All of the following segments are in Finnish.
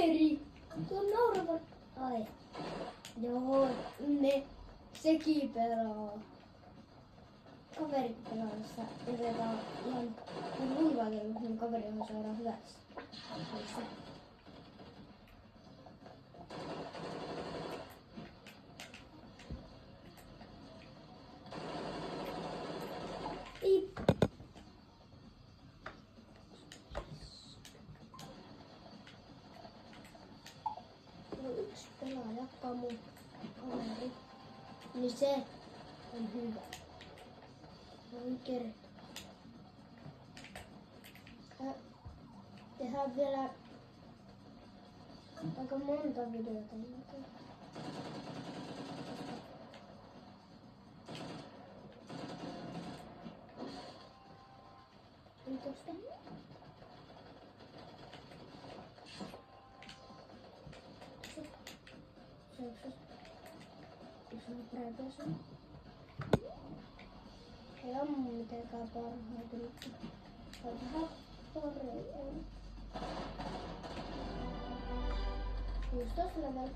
kaveri! Tuo naurava... Ai. Joo, sekin pelaa. Kaverit pelaamassa jätetään ihan luivaatella, kun kaveri on saadaan hyväksi. Yksi pelaaja, Kamu, kaveri, niin se on hyvä. Voin kertoa. Tehdään vielä aika monta videota. Tosta. Ei ammu mitenkään parhaita, mutta on vähän parempi. 16 level.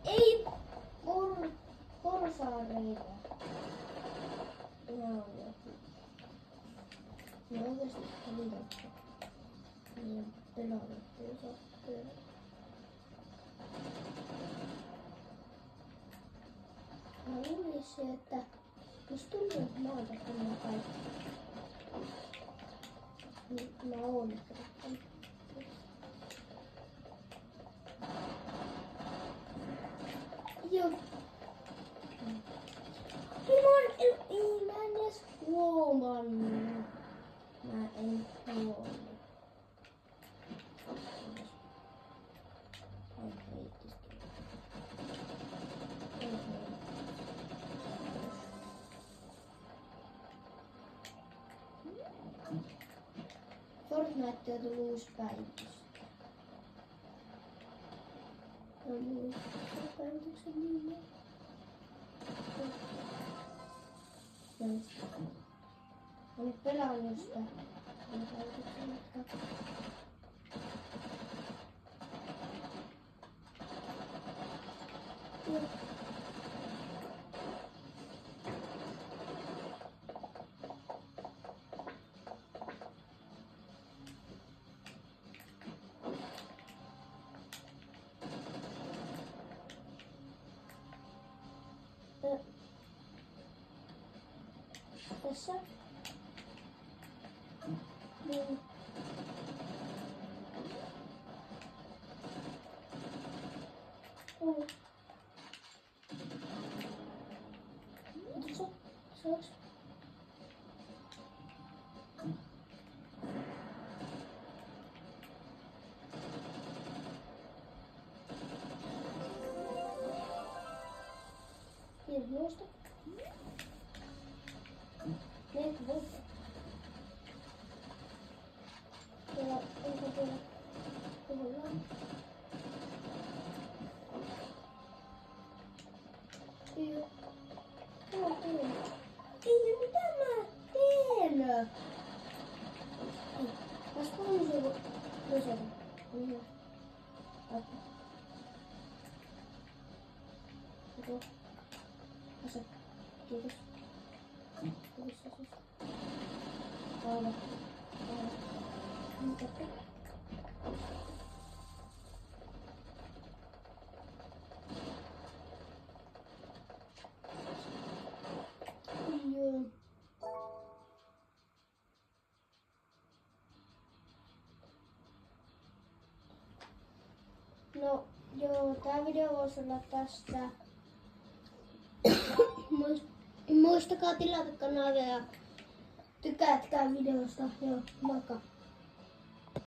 Ei porsaareita. Joo. Ne oikeesti liitattu. Niin pelannut ei saa pelata. Mä luulisin, että musta tuntuu, että mä oon tehnyt kaikki. Niin mä oon ehkä tehnyt. Joo. Mä en edes huomannut. Mä en huomannut. Fortnite on tullut uusi päivitys. On uusi päivityksen nimi. Mä nyt pelaan sitä päivityksen matka. Tässä. Niin. Tuossa. Nosta. Meitä voittaa. Ja onko tuolla puhutaan? Joo. Ei, mitä mä teen? Mä spawn sivu lysetä. Okei. Ase. Kiitos. Aivan. Mitä? Joo. No joo, tää video voisi olla tästä. Muistakaa tilata kanavia ja tykätkää videosta. Joo, moikka!